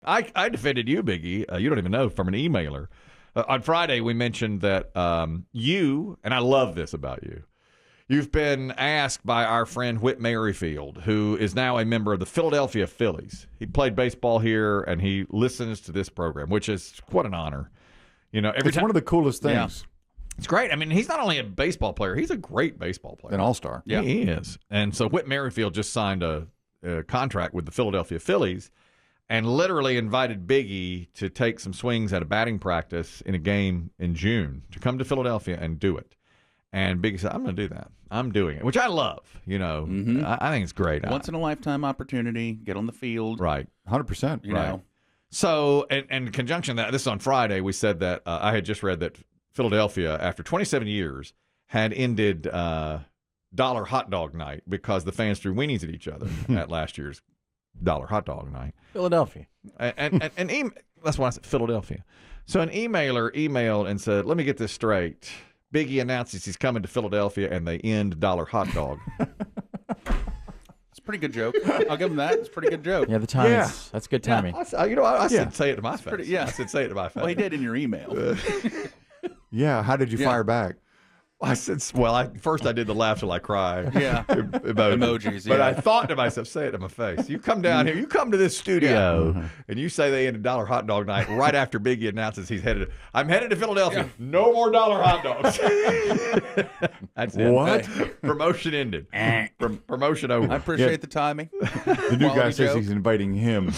I defended you, Biggie. You don't even know, from an emailer. On Friday, we mentioned that you, and I love this about you, you've been asked by our friend Whit Merrifield, who is now a member of the Philadelphia Phillies. He played baseball here, and he listens to this program, which is quite an honor. You know, It's one of the coolest things. It's great. I mean, he's not only a baseball player, he's a great baseball player. An all-star. Yeah, he is. And so Whit Merrifield just signed a contract with the Philadelphia Phillies and literally invited Biggie to take some swings at a batting practice in a game in June, to come to Philadelphia and do it. And Biggie said, I'm going to do that. I'm doing it, which I love. You know, I think it's great. Once in a lifetime opportunity, get on the field. Right. 100%. You know. So, and in conjunction with that, this is on Friday, we said that I had just read that Philadelphia, after 27 years, had ended Dollar Hot Dog Night because the fans threw weenies at each other at last year's Dollar Hot Dog Night. Philadelphia. And that's why I said Philadelphia. So an emailer emailed and said, let me get this straight. Biggie announces he's coming to Philadelphia, and they end Dollar Hot Dog. It's a pretty good joke. I'll give him that. It's a pretty good joke. Yeah, the timing. That's good timing. I said, say it to my face. I said, say it to my face. Well, he did in your email. Yeah, how did you fire back? I said, well, first I did the laugh till I cry. Yeah. Emojis, But I thought to myself, say it to my face. You come down here, you come to this studio, and you say they ended Dollar Hot Dog Night right after Biggie announces I'm headed to Philadelphia. Yeah. No more Dollar Hot Dogs. That's it. What? Promotion ended. Promotion over. I appreciate the timing. The new guy says he's inviting him.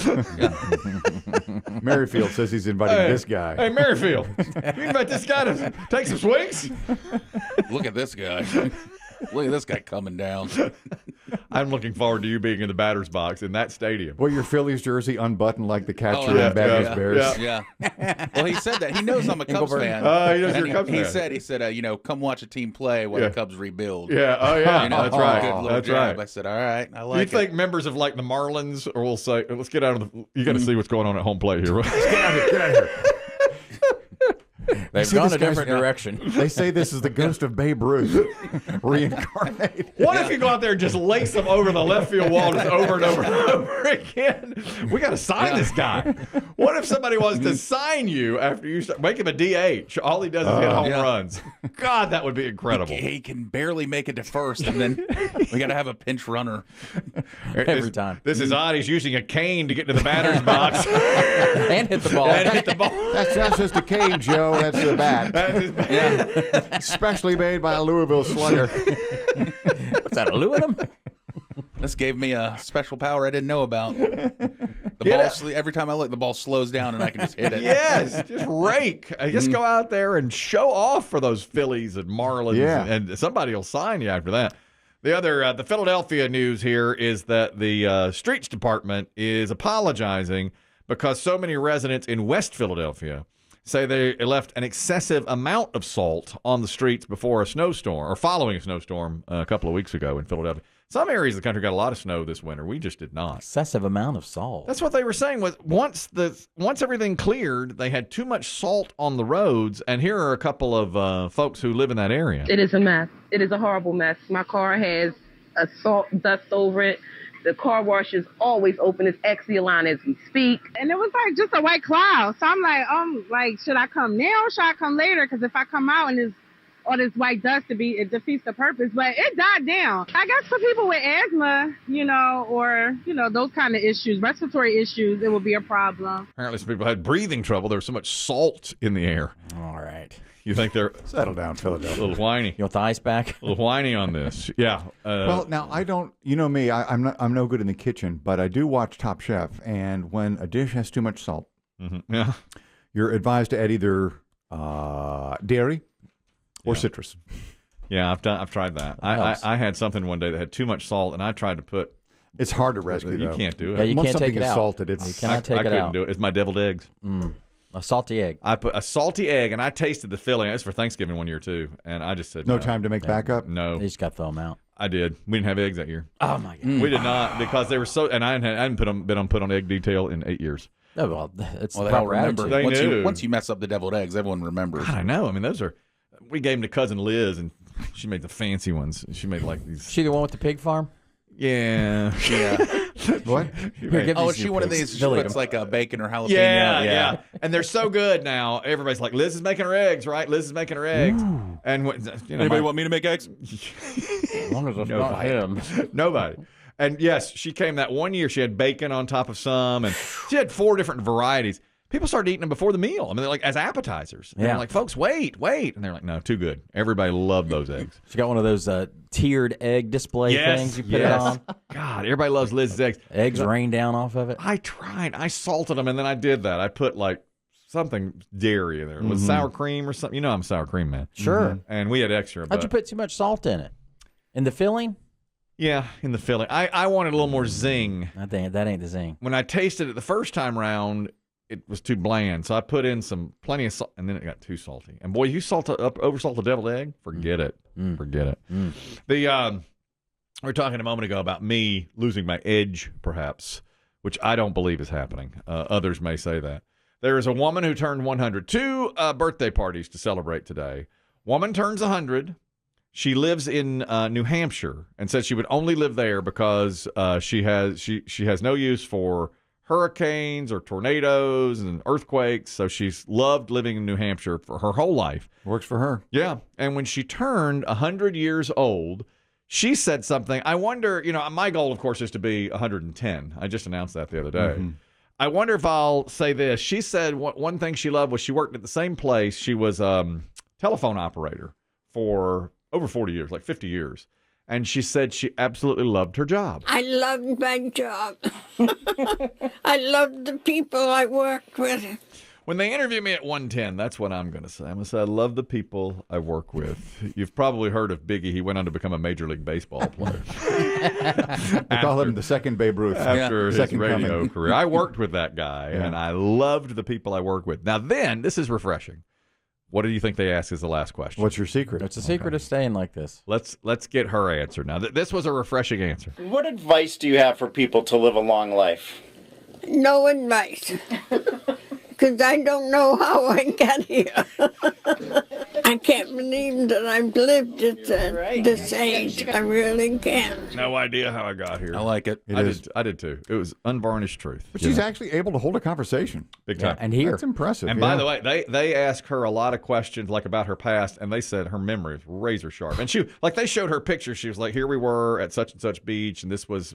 Merrifield says he's inviting this guy. Hey, Merrifield, you invite this guy to take some swings? Look at this guy. Look at this guy coming down. I'm looking forward to you being in the batter's box in that stadium. Well, your Phillies jersey unbuttoned like the catcher in Baggies Bears. Yeah. Well, he said that. He knows I'm a Cubs fan. He knows you're a Cubs fan. He said, come watch a team play while the Cubs rebuild. Yeah. Oh, yeah. That's right. That's right. I said, all right. I like it. You think members of like the Marlins will say, let's get out of the, you got to see what's going on at home plate here. Get out of here. They've gone a different direction. They say this is the ghost of Babe Ruth reincarnated. What if you go out there and just lace them over the left field wall just over and over and over again? We got to sign this guy. What if somebody wants to sign you after you make him a DH? All he does is hit home runs. God, that would be incredible. He can barely make it to first, and then we got to have a pinch runner every time. This is odd. He's using a cane to get to the batter's box and hit the ball. That's just a cane, Joe. That's the bat. Yeah. Specially made by a Louisville slugger. What's that, aluminum? This gave me a special power I didn't know about. Every time I look, the ball slows down and I can just hit it. Yes, just rake. Just go out there and show off for those Phillies and Marlins, and somebody will sign you after that. The Philadelphia news here is that the streets department is apologizing because so many residents in West Philadelphia say they left an excessive amount of salt on the streets before a snowstorm, or following a snowstorm a couple of weeks ago in Philadelphia. Some areas of the country got a lot of snow this winter. We just did not. Excessive amount of salt. That's what they were saying. Was once everything cleared, they had too much salt on the roads. And here are a couple of folks who live in that area. It is a mess. It is a horrible mess. My car has a salt dust over it. The car wash is always open. It's exit line as we speak. And it was like just a white cloud. So I'm like, should I come now or should I come later? Because if I come out and there's all this white dust, it defeats the purpose. But it died down. I guess for people with asthma, or those kind of issues, respiratory issues, it would be a problem. Apparently some people had breathing trouble. There was so much salt in the air. All right. You think they're settle down, Philadelphia? A little whiny. You want the ice back? A little whiny on this. Yeah. Well, now I don't. You know me. I'm no good in the kitchen, but I do watch Top Chef, and when a dish has too much salt, you're advised to add either dairy or citrus. Yeah, I've tried that. I had something one day that had too much salt, and I tried to put. It's hard to rescue. You can't do it. Yeah, you Once can't take it out. Salted, you cannot take it out. I couldn't do it. It's my deviled eggs. A salty egg. I put a salty egg, and I tasted the filling. It was for Thanksgiving one year, too. And I just said, no time to make backup? No. You just got to throw them out. I did. We didn't have eggs that year. Oh, my God. We did not, because they were so, and I hadn't been put on egg detail in 8 years. Oh, well, it's they all remember. They once you mess up the deviled eggs, everyone remembers. God, I know. I mean, we gave them to Cousin Liz, and she made the fancy ones. She made like these. She the one with the pig farm? Yeah. Yeah. What? Oh, is she one of these? She looks like a bacon or jalapeno. Yeah. And they're so good now. Everybody's like, Liz is making her eggs, right? Liz is making her eggs. Ooh. And anybody want me to make eggs? As long as it's not him. Nobody. And yes, she came that one year. She had bacon on top of some, and she had 4 different varieties. People started eating them before the meal. I mean, they're like as appetizers. And I'm like, folks, wait. And they're like, no, too good. Everybody loved those eggs. She got one of those tiered egg display things you put it on. God, everybody loves Liz's eggs. Eggs rain down off of it. I tried. I salted them, and then I did that. I put like something dairy in there. It was sour cream or something. You know I'm a sour cream man. Sure. And we had extra. How'd you put too much salt in it? In the filling? Yeah, in the filling. I wanted a little more zing. I think that ain't the zing. When I tasted it the first time round, it was too bland. So I put in plenty of salt, and then it got too salty. And boy, you oversalt the deviled egg, forget it. Forget it. We were talking a moment ago about me losing my edge, perhaps, which I don't believe is happening. Others may say that. There is a woman who turned 100. 2 birthday parties to celebrate today. Woman turns 100. She lives in New Hampshire and said she would only live there because she has no use for hurricanes or tornadoes and earthquakes. So she's loved living in New Hampshire for her whole life. Works for her. Yeah. And when she turned 100 years old, she said something. I wonder, my goal, of course, is to be 110. I just announced that the other day. I wonder if I'll say this. She said one thing she loved was she worked at the same place. She was a telephone operator for over 40 years, like 50 years. And she said she absolutely loved her job. I loved my job. I loved the people I worked with. When they interview me at 110, that's what I'm going to say. I'm going to say I love the people I work with. You've probably heard of Biggie. He went on to become a Major League Baseball player. They call him the second Babe Ruth. After his radio career. I worked with that guy, and I loved the people I work with. Now then, this is refreshing. What do you think they ask is the last question? What's your secret? What's the secret of staying like this? Let's get her answer. Now, this was a refreshing answer. What advice do you have for people to live a long life? No advice. Because I don't know how I got here. I can't believe that I've lived at this age. I really can't. No idea how I got here. I like it. I did too. It was unvarnished truth. But she's actually able to hold a conversation. Big time. And here. That's impressive. And by the way, they asked her a lot of questions like about her past, and they said her memory was razor sharp. And they showed her pictures. She was like, here we were at such and such beach, and this was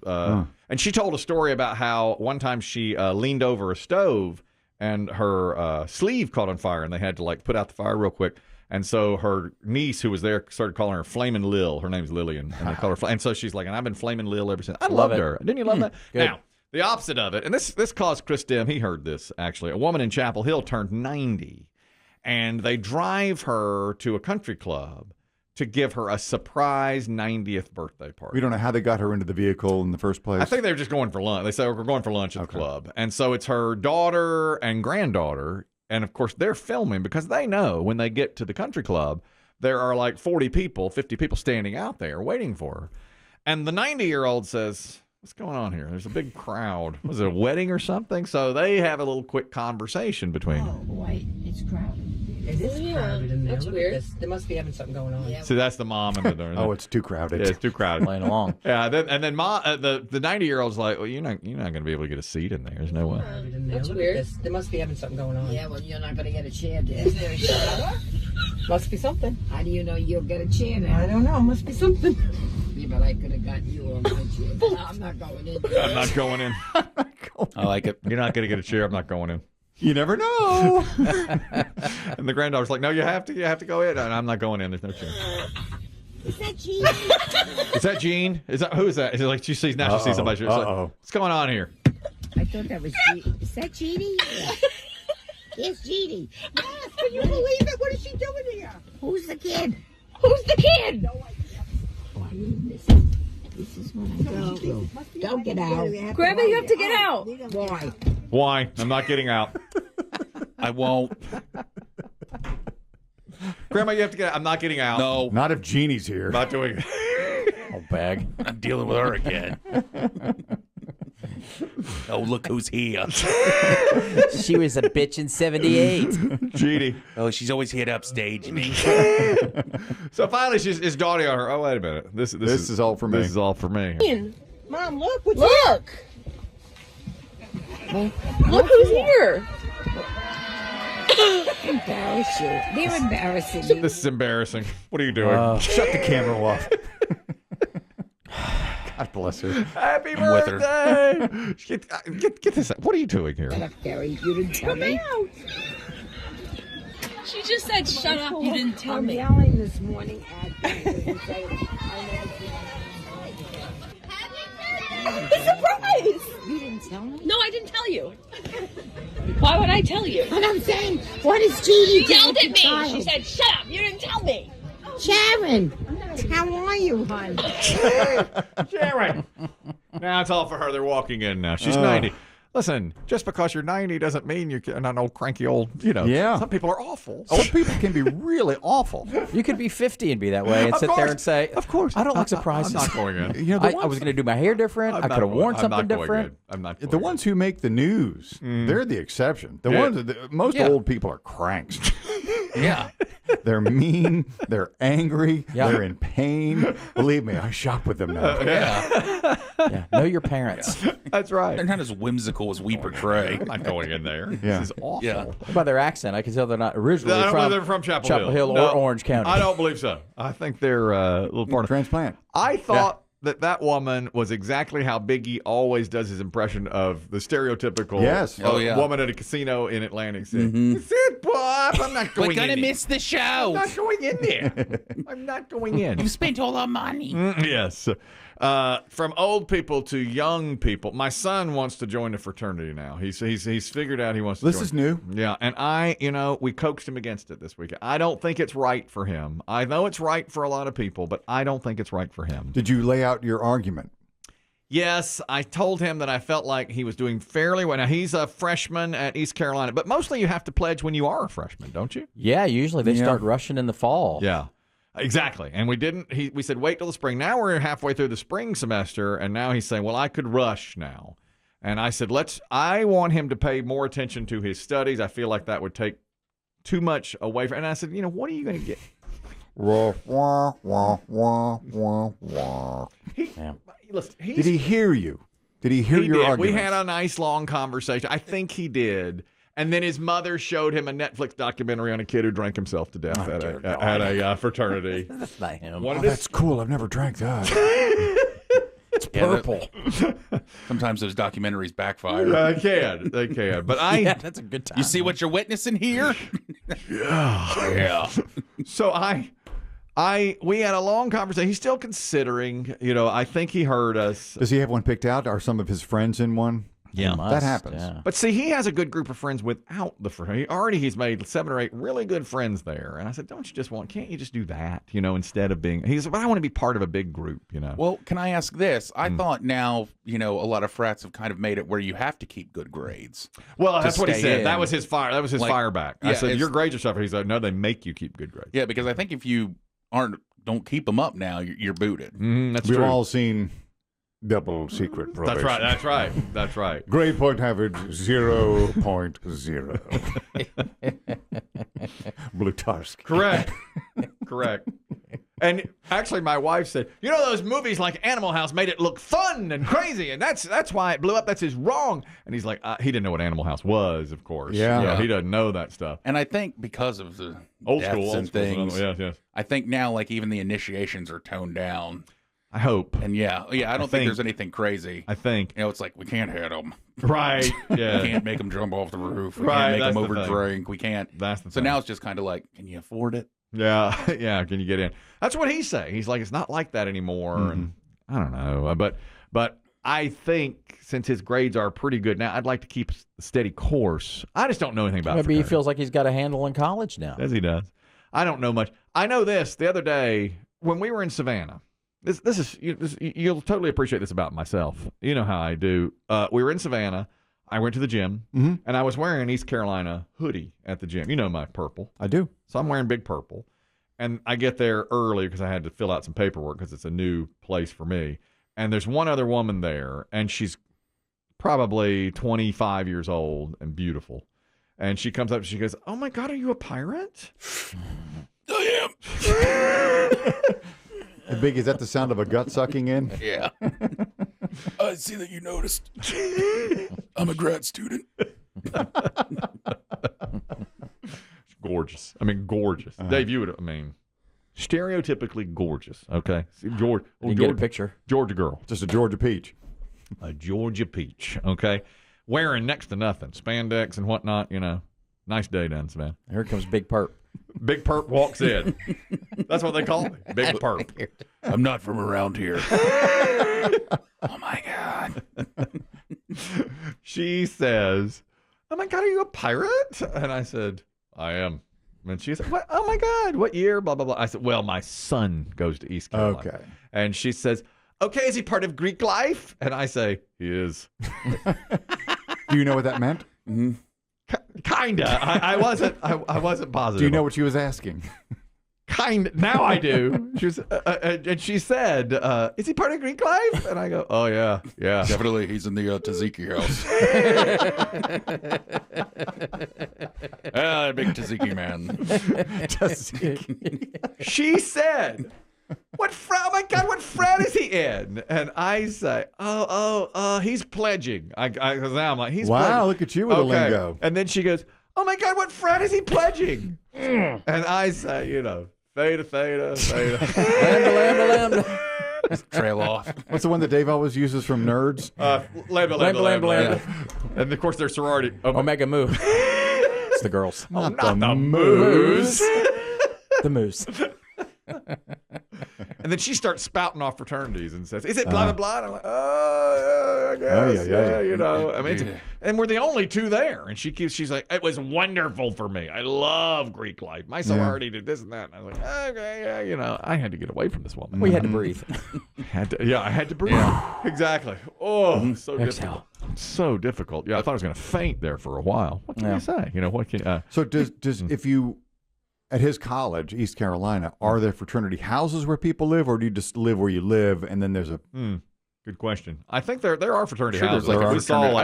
and she told a story about how one time she leaned over a stove and her sleeve caught on fire, and they had to put out the fire real quick. And so her niece, who was there, started calling her Flamin' Lil. Her name's Lillian, and they call her. And so she's like, and I've been Flamin' Lil ever since. I loved her. Didn't you love that? Good. Now, the opposite of it, and this caused Chris Demm. He heard this actually. A woman in Chapel Hill turned 90, and they drive her to a country club to give her a surprise 90th birthday party. We don't know how they got her into the vehicle in the first place. I think they were just going for lunch. They said, we're going for lunch at the club. And so it's her daughter and granddaughter. And, of course, they're filming because they know when they get to the country club, there are like 40 people, 50 people standing out there waiting for her. And the 90-year-old says, what's going on here? There's a big crowd. Was it a wedding or something? So they have a little quick conversation between them. Oh, boy, it's crowded. It is crowded in there. That's weird. They must be having something going on. Yeah. See, that's the mom and the daughter. Oh, it's too crowded. Yeah, it's too crowded. Playing along. Yeah, and then the 90-year-old's like, well, you're not going to be able to get a seat in there. There's no way. That's weird. They must be having something going on. Yeah, well, you're not going to get a chair there. Is there a chair? Must be something. How do you know you'll get a chair there? I don't know. Must be something. Yeah, but I could have gotten you on my chair. No, I'm not going in. I'm not going in. I like it. You're not going to get a chair. I'm not going in. You never know. And the granddaughter's like, no, you have to go in. And I'm not going in. There's no chair. Is that Jean? Is that Jean? Who is that? Is it like she sees somebody? She's like, what's going on here? I thought that was Jean. Is that Jeannie? Yeah. It's Jeannie. Yes, can you believe it? What is she doing here? Who's the kid? Who's the kid? No idea. This is when I go. Don't get out. Grandma, you have to get out. Why? Why? I'm not getting out. I won't. Grandma, you have to get out. I'm not getting out. No. Not if Jeannie's here. Not doing it. Oh, bag. I'm dealing with her again. Oh, look who's here. She was a bitch in 78. Jeannie. Oh, she's always here to upstage me. So finally, his daughter on her. Oh, wait a minute. This is all for me. This is all for me. Mom, look. Look. Look who's here. Embarrass you. They're embarrassing you. This is embarrassing. What are you doing? Shut the camera off. God bless her. Happy I'm with her. birthday! Get this. What are you doing here? Shut up, Gary. You didn't tell me. She just said, shut up, you didn't tell me. I'm yelling this morning at The surprise! You didn't tell me? No, I didn't tell you. Why would I tell you? But I'm saying, what is Judy She yelled doing at to me. child? She said, shut up, you didn't tell me. Sharon, how are you, hon? Sharon. Now it's all for her. They're walking in now. She's 90. Listen, just because you're 90 doesn't mean you're not an old cranky old, Yeah. Some people are awful. Old people can be really awful. You could be 50 and be that way and sit there and say, Of course. I don't like surprises. I'm not going in. You know, I was going to do my hair different. I could have worn something different. I'm not the ones who make the news, they're the exception. The ones, most old people are cranks. Yeah. They're mean. They're angry. They're in pain. Believe me, I shop with them now. Yeah. Know your parents. That's right. They're not as whimsical as we portray. I'm not going in there. Yeah. This is awful. Yeah. By their accent, I can tell they're not originally I don't believe they're from Chapel Hill. or No, Orange County. I don't believe so. I think they're a little part of Transplant. I thought that woman was exactly how Biggie always does his impression of the stereotypical woman at a casino in Atlantic City. That's it, Bob. I'm not going in. We're going to miss the show. I'm not going in there. I'm not going in. You spent all our money. Yes. From old people to young people. My son wants to join the fraternity now. He's figured out he wants to join. This is new. Yeah, and we coaxed him against it this week. I don't think it's right for him. I know it's right for a lot of people, but I don't think it's right for him. Did you lay out your argument? Yes, I told him that I felt like he was doing fairly well. Now, he's a freshman at East Carolina, but mostly you have to pledge when you are a freshman, don't you? Yeah, usually they start rushing in the fall. Yeah. Exactly. And we didn't, we said, wait till the spring. Now we're halfway through the spring semester, and now he's saying, well, I could rush now. And I said, I want him to pay more attention to his studies. I feel like that would take too much away from, and I said, what are you going to get? Listen, did he hear you? Did he hear your argument? We had a nice long conversation. I think he did. And then his mother showed him a Netflix documentary on a kid who drank himself to death at a fraternity. That's not him. That's cool. I've never drank that. It's purple. Sometimes those documentaries backfire. They can. But that's a good time. You see what you're witnessing here? Yeah. So we had a long conversation. He's still considering, I think he heard us. Does he have one picked out? Are some of his friends in one? Yeah, that happens. Yeah. But see, he has a good group of friends without the fraternity. He's made 7 or 8 really good friends there. And I said, can't you just do that, instead of being, he said, but I want to be part of a big group, Well, can I ask this? I thought now, a lot of frats have kind of made it where you have to keep good grades. Well, that's what he said. That was his fire. That was his fire back. I said, your grades are stuff. He said, no, they make you keep good grades. Yeah, because I think if you don't keep them up now, you're booted. That's We've true. all seen Double Secret probation. That's right. Grade point average 0.0. Blutarsk. Correct. And actually, my wife said, those movies like Animal House made it look fun and crazy, and that's why it blew up. That's his wrong. And he's like, he didn't know what Animal House was, of course. Yeah. He doesn't know that stuff. And I think because of the old deaths school and things, yes. I think now like even the initiations are toned down. I hope. And I don't think there's anything crazy. I think. It's like we can't hit them. Right. Yeah. We can't make them jump off the roof. We can't make them over drink. We can't. That's the thing. So now it's just kind of like, can you afford it? Yeah. Can you get in? That's what he's saying. He's like, it's not like that anymore. Mm-hmm. And I don't know. But I think since his grades are pretty good now, I'd like to keep a steady course. I just don't know anything about Maybe he feels like he's got a handle in college now. As he does. I don't know much. I know this. The other day, when we were in Savannah, you'll totally appreciate this about myself. You know how I do. We were in Savannah. I went to the gym, and I was wearing an East Carolina hoodie at the gym. You know my purple. I do. So I'm wearing big purple. And I get there early because I had to fill out some paperwork because it's a new place for me. And there's one other woman there, and she's probably 25 years old and beautiful. And she comes up and she goes, "Oh, my God, are you a pirate?" I am. Hey, Big, is that the sound of a gut sucking in? Yeah. I see that you noticed. I'm a grad student. Gorgeous. I mean, gorgeous. Dave, you would, stereotypically gorgeous, okay? See, George, get a picture. Georgia girl. Just a Georgia peach. A Georgia peach, okay? Wearing next to nothing. Spandex and whatnot, Nice day done, man. Here comes Big Perp. Big Perp walks in. That's what they call me. Big Perp. I'm not from around here. Oh, my God. She says, oh, my God, are you a pirate? And I said, I am. And she said, what? Oh, my God, what year? Blah, blah, blah. I said, well, my son goes to East Carolina. Okay. And she says, okay, is he part of Greek life? And I say, he is. Do you know what that meant? Mm-hmm. Kinda. I wasn't positive. Do you know what she was asking? Kinda. Now I do. She was, and she said, "Is he part of Greek life?" And I go, "Oh yeah, yeah, definitely. He's in the tzatziki house." Big tzatziki man. Tzatziki. She said, oh my God, what frat is he in? And I say, he's pledging. Because now I'm like, he's pledging. Wow, look at you with the lingo. And then she goes, oh my God, what frat is he pledging? And I say, theta, theta, theta. Lambda. Trail off. What's the one that Dave always uses from Nerds? Lambda. And of course, their sorority. Omega Mu. It's the girls. Not the moose. The moose. And then she starts spouting off fraternities and says, is it blah, blah, blah? And I'm like, I guess. Yeah. And we're the only two there. And she's like, it was wonderful for me. I love Greek life. My sorority did this and that. And I was like, okay, yeah, I had to get away from this woman. We had to breathe. I had to breathe. Yeah. Exactly. Oh, so difficult. So difficult. Yeah, I thought I was going to faint there for a while. What can I say? What can So does if you... At his college, East Carolina, are there fraternity houses where people live, or do you just live where you live and then there's a... Good question. I think there are fraternity houses. I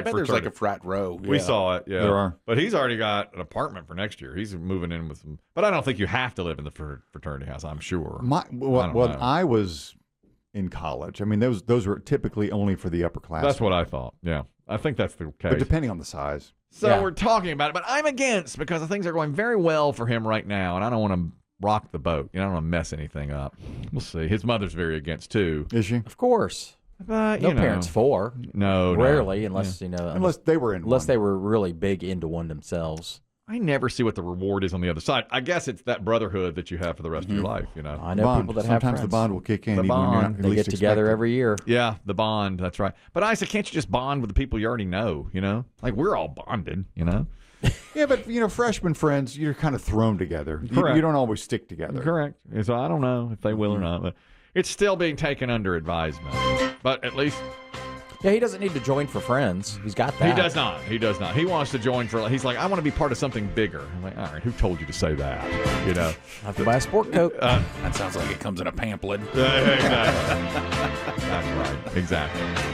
bet there's like a frat row. We saw it, yeah. There are. But he's already got an apartment for next year. He's moving in with some... But I don't think you have to live in the fraternity house, I'm sure. When I was in college, those were typically only for the upper class. That's what I thought, yeah. I think that's the case. But depending on the size. So we're talking about it, but I'm against because things are going very well for him right now, and I don't want to rock the boat. I don't want to mess anything up. We'll see. His mother's very against, too. Is she? Of course. But, no parents for. No. Rarely, unless, unless they were in Unless they were really big into one themselves. I never see what the reward is on the other side. I guess it's that brotherhood that you have for the rest of your life, I know people that have friends. Sometimes the bond will kick in. The bond. They get together every year. Yeah, the bond. That's right. But I said, can't you just bond with the people you already know, Like, we're all bonded, Yeah, but, freshman friends, you're kind of thrown together. You don't always stick together. Correct. So I don't know if they will or not. But it's still being taken under advisement. But at least... Yeah, he doesn't need to join for friends. He's got that. He does not. He wants to join for... He's like, I want to be part of something bigger. I'm like, all right, who told you to say that? I have to buy a sport coat. That sounds like it comes in a pamphlet. Exactly. That's right. Exactly.